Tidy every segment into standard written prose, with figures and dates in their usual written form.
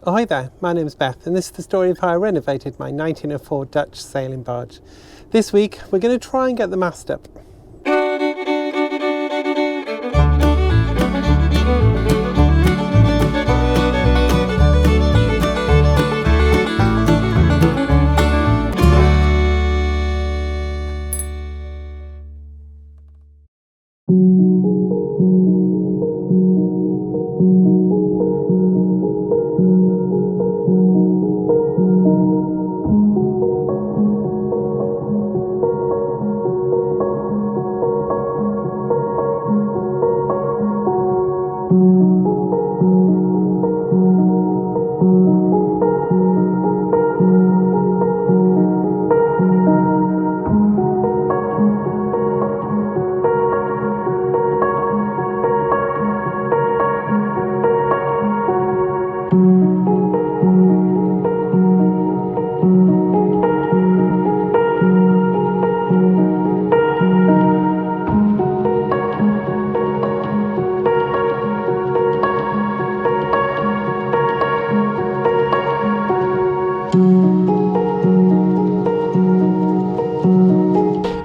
Oh, hi there, my name's Beth, and this is the story of how I renovated my 1904 Dutch sailing barge. This week we're going to try and get the mast up.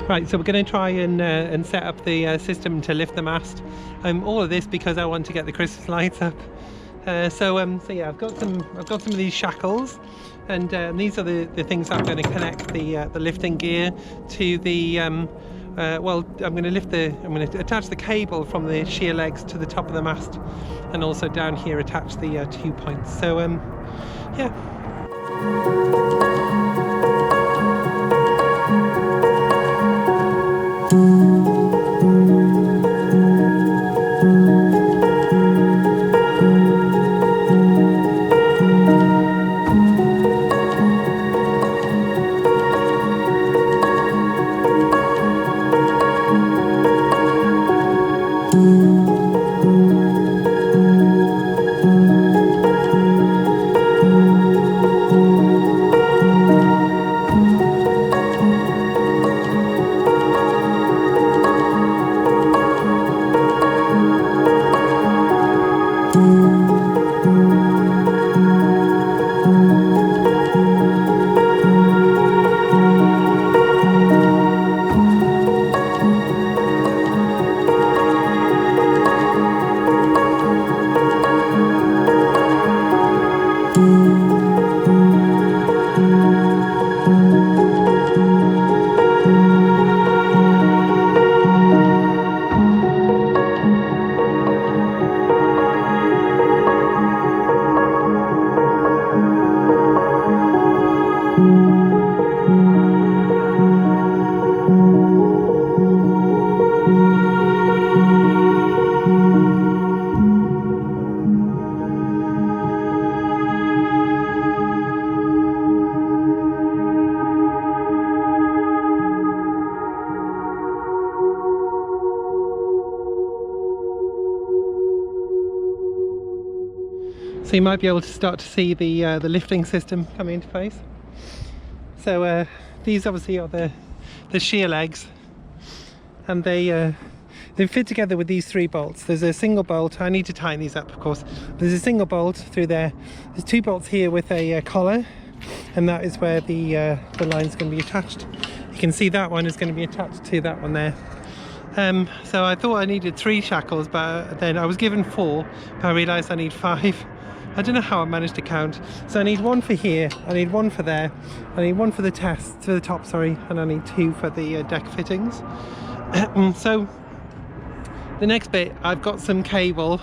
Right, so we're going to try and set up the system to lift the mast. All of this because I want to get the Christmas lights up. So yeah, I've got some of these shackles, and these are the things I'm going to connect the lifting gear to the. Well, I'm going to attach the cable from the shear legs to the top of the mast, and also down here attach the 2 points. So yeah. So you might be able to start to see the lifting system coming into place. So these obviously are the shear legs, and they fit together with these 3 bolts. There's a single bolt. I need to tighten these up, of course. There's a single bolt through there. There's 2 bolts here with a collar, and that is where the line's going to be attached. You can see that one is going to be attached to that one there. So I thought I needed 3 shackles, but then I was given 4, but I realised I need 5. I don't know how I managed to count. So I need 1 for here, I need 1 for there, I need 1 for the top, sorry, and I need 2 for the deck fittings. So the next bit, I've got some cable,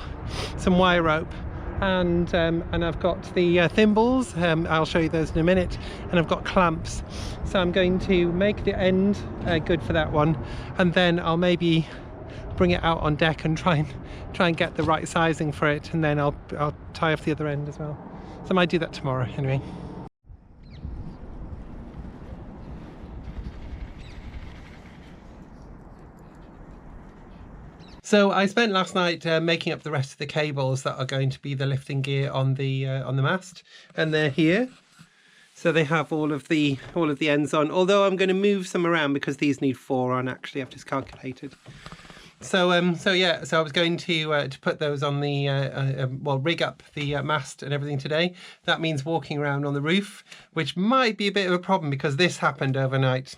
some wire rope, and I've got the thimbles. I'll show you those in a minute, and I've got clamps. So I'm going to make the end good for that one, and then I'll maybe bring it out on deck and try and get the right sizing for it, and then I'll tie off the other end as well. So I might do that tomorrow anyway. So I spent last night making up the rest of the cables that are going to be the lifting gear on the mast, and they're here. So they have all of the ends on, although I'm going to move some around because these need 4 on, actually I've just calculated. So yeah, so I was going to put those on the well, rig up the mast and everything today. That means walking around on the roof, which might be a bit of a problem because this happened overnight.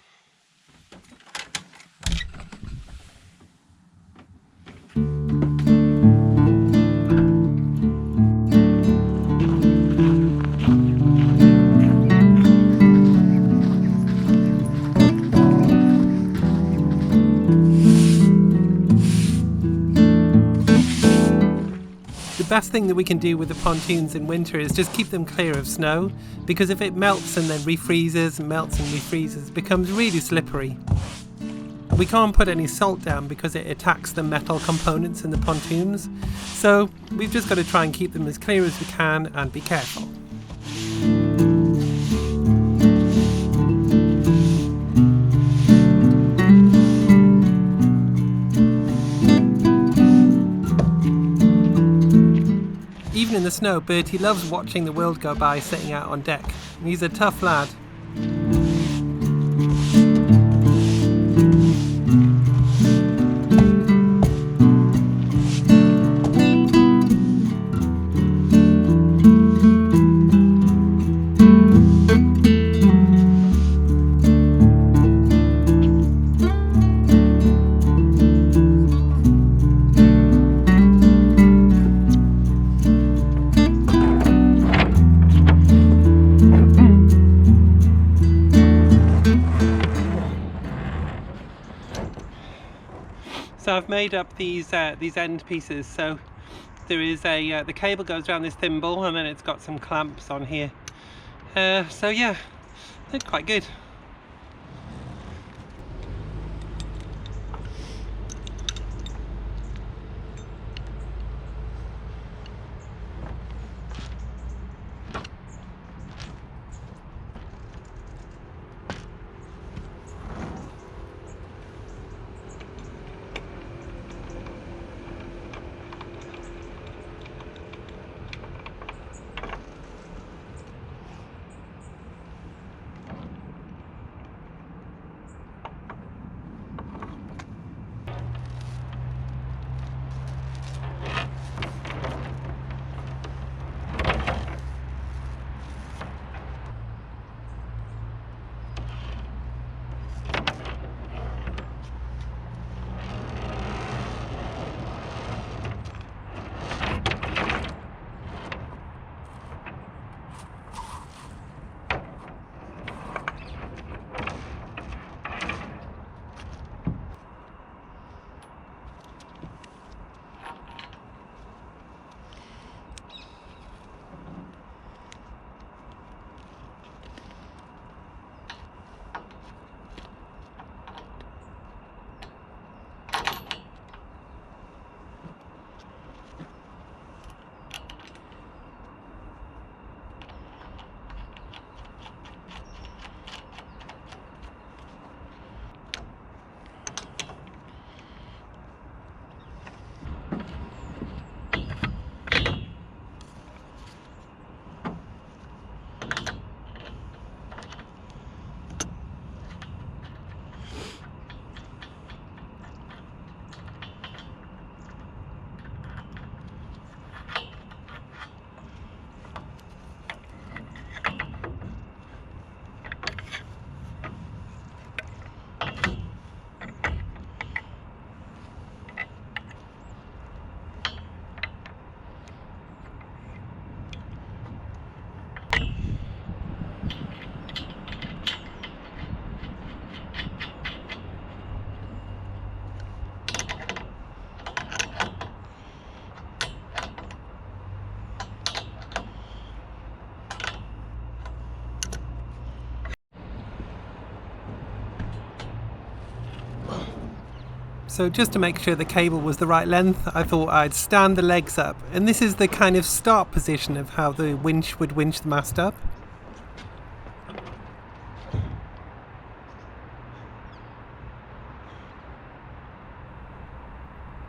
The best thing that we can do with the pontoons in winter is just keep them clear of snow, because if it melts and then refreezes and melts and refreezes, it becomes really slippery. We can't put any salt down because it attacks the metal components in the pontoons, so we've just got to try and keep them as clear as we can and be careful. Even in the snow, Bertie loves watching the world go by sitting out on deck. He's a tough lad. So I've made up these end pieces. So there is the cable goes around this thimble, and then it's got some clamps on here. So yeah, they're quite good. So just to make sure the cable was the right length, I thought I'd stand the legs up, and this is the kind of start position of how the winch would winch the mast up.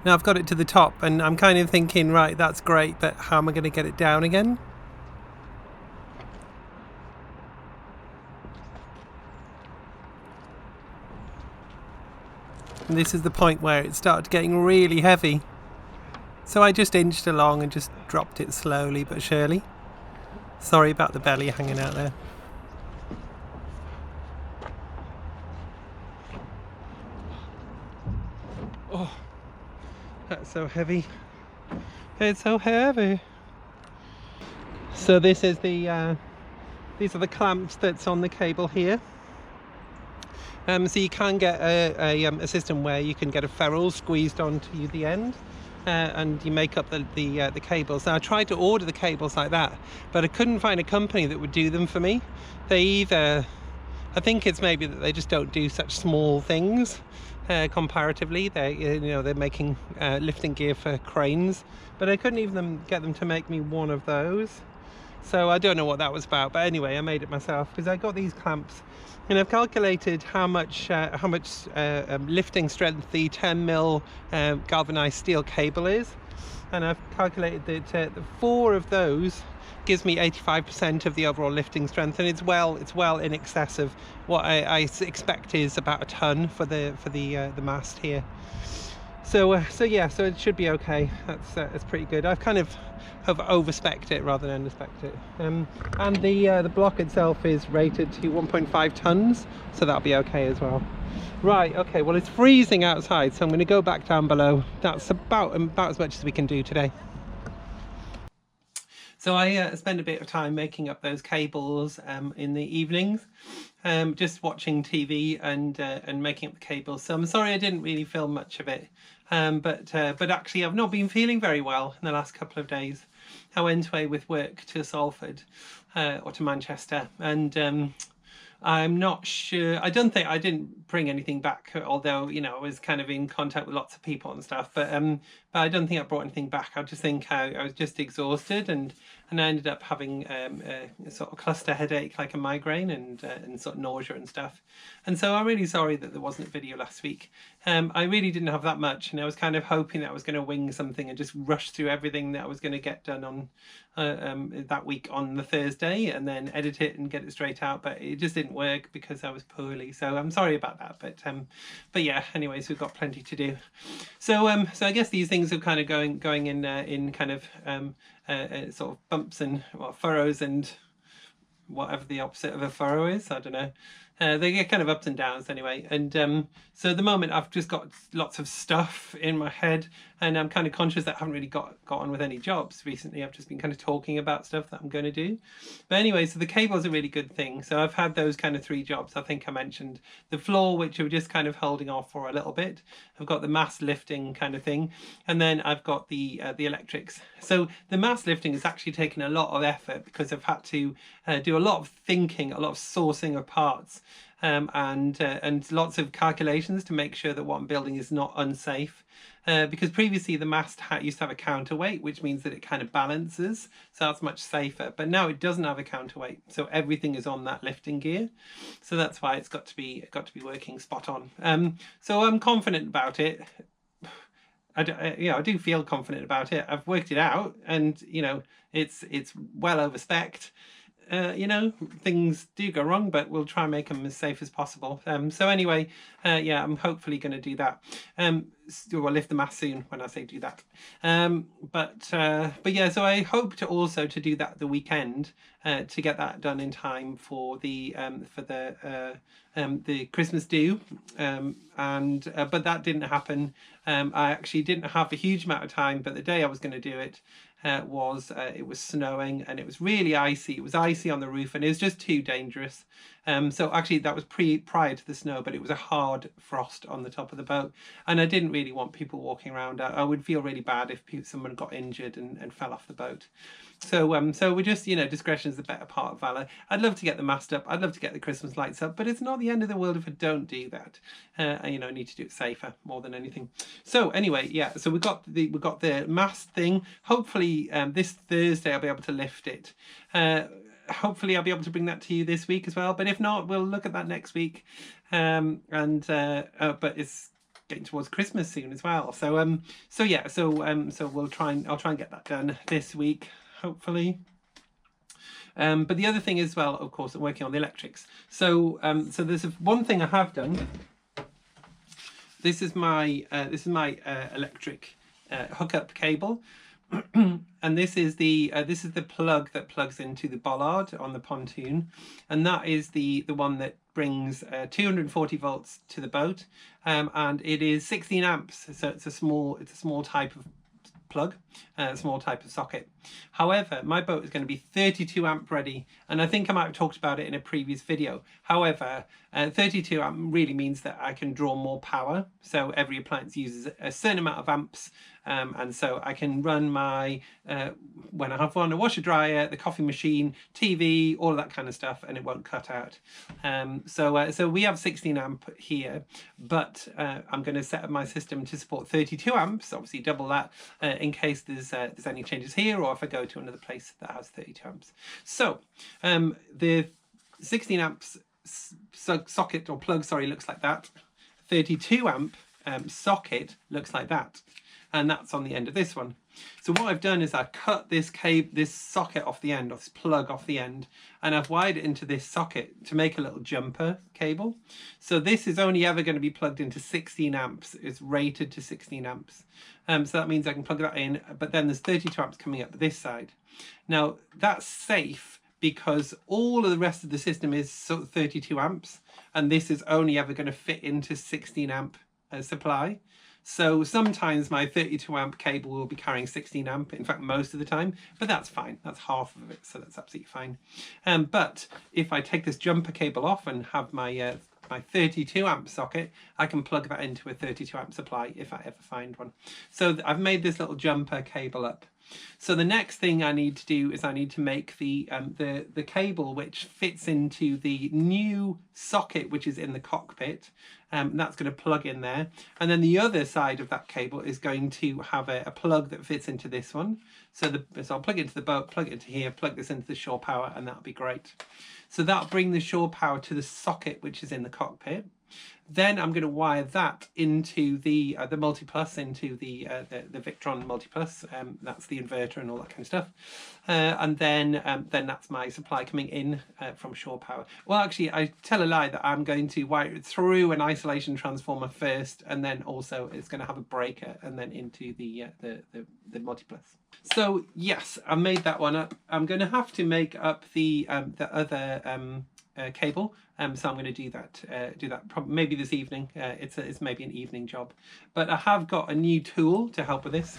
Now I've got it to the top, and I'm kind of thinking, right, that's great, but how am I going to get it down again? And this is the point where it started getting really heavy. So I just inched along and just dropped it slowly but surely. Sorry about the belly hanging out there. Oh, that's so heavy. It's so heavy. So this is the these are the clamps that's on the cable here. So you can get a system where you can get a ferrule squeezed onto the end, and you make up the cables. Now I tried to order the cables like that, but I couldn't find a company that would do them for me. They either, I think it's maybe that they just don't do such small things comparatively. They're making lifting gear for cranes, but I couldn't even get them to make me one of those. So I don't know what that was about, but anyway, I made it myself because I got these clamps, and I've calculated how much lifting strength the 10mm galvanized steel cable is, and I've calculated that 4 of those gives me 85% of the overall lifting strength, and it's well in excess of what I expect is about a ton for the mast here. So yeah, so it should be okay. That's pretty good. I've kind of have overspec'd it rather than underspec'd it. And the block itself is rated to 1.5 tons, so that'll be okay as well. Right, okay, well it's freezing outside, so I'm going to go back down below. That's about as much as we can do today. So I spend a bit of time making up those cables in the evenings, just watching TV and making up the cables. So I'm sorry I didn't really film much of it, but actually I've not been feeling very well in the last couple of days. I went away with work to Salford or to Manchester, and I'm not sure. I didn't bring anything back, although I was kind of in contact with lots of people and stuff. But I don't think I brought anything back. I just think I was just exhausted, and I ended up having a sort of cluster headache, like a migraine, and sort of nausea and stuff. And so I'm really sorry that there wasn't a video last week. I really didn't have that much, and I was kind of hoping that I was going to wing something and just rush through everything that I was going to get done on that week on the Thursday, and then edit it and get it straight out. But it just didn't work because I was poorly. So I'm sorry about that. But yeah. Anyways, we've got plenty to do. So I guess these things are kind of going in kind of sort of bumps and furrows and whatever the opposite of a furrow is. I don't know. They get kind of ups and downs anyway, and so at the moment I've just got lots of stuff in my head, and I'm kind of conscious that I haven't really got on with any jobs recently. I've just been kind of talking about stuff that I'm going to do. But anyway, so the cable's a really good thing. So I've had those kind of 3 jobs. I think I mentioned the floor, which we're just kind of holding off for a little bit. I've got the mast lifting kind of thing, and then I've got the electrics. So the mast lifting has actually taken a lot of effort because I've had to do a lot of thinking, a lot of sourcing of parts, and lots of calculations to make sure that what I'm building is not unsafe. Because previously the mast used to have a counterweight, which means that it kind of balances, so that's much safer. But now it doesn't have a counterweight, so everything is on that lifting gear. So that's why it's got to be working spot on. So I'm confident about it. I do feel confident about it. I've worked it out, and it's well overspec'd. Things do go wrong, but we'll try and make them as safe as possible. So anyway, yeah, I'm hopefully going to do that. We'll lift the mast soon when I say do that. But yeah, so I hope to also to do that the weekend, to get that done in time for the Christmas do. But that didn't happen. I actually didn't have a huge amount of time, but the day I was going to do it, it was snowing, and it was really icy. It was icy on the roof, and it was just too dangerous. So actually that was prior to the snow, but it was a hard frost on the top of the boat, and I didn't really want people walking around. I would feel really bad if someone got injured and fell off the boat. So we're just, discretion is the better part of valor. I'd love to get the mast up. I'd love to get the Christmas lights up, but it's not the end of the world if I don't do that. I need to do it safer more than anything. So anyway, yeah. So we got the mast thing. Hopefully this Thursday I'll be able to lift it. Hopefully I'll be able to bring that to you this week as well. But if not, we'll look at that next week. But it's getting towards Christmas soon as well. So we'll I'll try and get that done this week, hopefully. But the other thing as well, of course, I'm working on the electrics. So there's one thing I have done. this is my electric hookup cable. And this is the plug that plugs into the bollard on the pontoon, and that is the one that brings 240 volts to the boat, and it is 16 amps. So it's a small type of plug, a small type of socket. However, my boat is going to be 32 amp ready, and I think I might have talked about it in a previous video. However, 32 amp really means that I can draw more power, so every appliance uses a certain amount of amps, and so I can run my when I have one, a washer dryer, the coffee machine, TV, all of that kind of stuff, and it won't cut out. So we have 16 amp here, but I'm going to set up my system to support 32 amps, obviously double that, in case there's any changes here, or if I go to another place that has 32 amps. So the 16 amps socket or plug, sorry, looks like that. 32 amp socket looks like that, and that's on the end of this one. So what I've done is I've cut this socket off the end, or this plug off the end, and I've wired it into this socket to make a little jumper cable. So this is only ever going to be plugged into 16 amps. It's rated to 16 amps. So that means I can plug that in, but then there's 32 amps coming up this side. Now that's safe because all of the rest of the system is sort of 32 amps, and this is only ever going to fit into 16 amp supply. So sometimes my 32 amp cable will be carrying 16 amp, in fact most of the time, but that's fine, that's half of it, so that's absolutely fine. But if I take this jumper cable off and have my my 32 amp socket, I can plug that into a 32 amp supply if I ever find one. So I've made this little jumper cable up. So the next thing I need to do is I need to make the cable which fits into the new socket which is in the cockpit. That's going to plug in there, and then the other side of that cable is going to have a plug that fits into this one. So I'll plug it into the boat, plug it into here, plug this into the shore power, and that'll be great. So that'll bring the shore power to the socket which is in the cockpit. Then I'm going to wire that into the multiplus, into the Victron multiplus. That's the inverter and all that kind of stuff. And then that's my supply coming in from shore power. Well, actually, I tell a lie that I'm going to wire it through an isolation transformer first, and then also it's going to have a breaker, and then into the multiplus. So yes, I made that one up. I'm going to have to make up the other cable, so I'm going to do that probably maybe this evening. It's maybe an evening job, but I have got a new tool to help with this.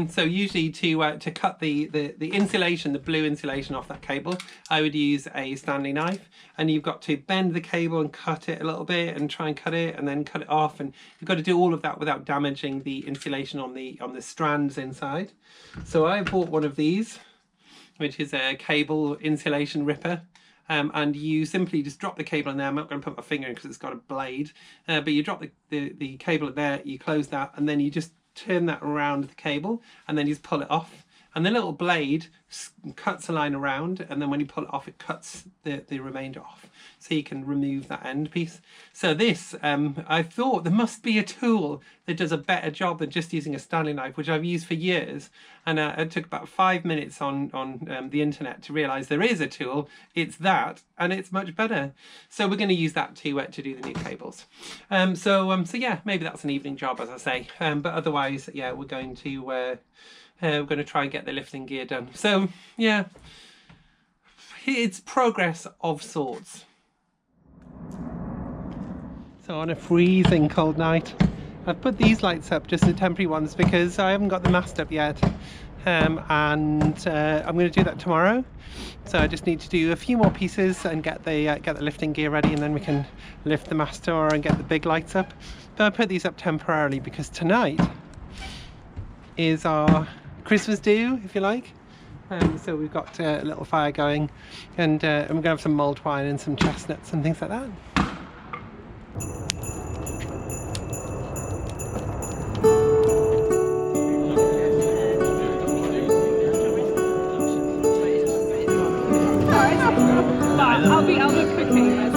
So usually to cut the insulation, the blue insulation off that cable, I would use a Stanley knife, and you've got to bend the cable and cut it a little bit and try and cut it and then cut it off, and you've got to do all of that without damaging the insulation on the strands inside. So I bought one of these, which is a cable insulation ripper, and you simply just drop the cable in there. I'm not going to put my finger in because it's got a blade, but you drop the cable in there, you close that, and then you just turn that around the cable, and then you just pull it off, and the little blade cuts a line around, and then when you pull it off, it cuts the remainder off, so you can remove that end piece. So this, I thought there must be a tool that does a better job than just using a Stanley knife, which I've used for years, and it took about 5 minutes on the internet to realize there is a tool. It's that, and it's much better. So we're going to use that to do the new cables. So yeah, maybe that's an evening job, as I say, but otherwise, yeah, we're going to try and get the lifting gear done. So yeah, it's progress of sorts. So on a freezing cold night, I've put these lights up, just the temporary ones, because I haven't got the mast up yet, and I'm going to do that tomorrow. So I just need to do a few more pieces and get the lifting gear ready, and then we can lift the mast tomorrow and get the big lights up. But I put these up temporarily because tonight is our Christmas do, if you like. So we've got a little fire going, and we're going to have some mulled wine and some chestnuts and things like that. I'll be quickly.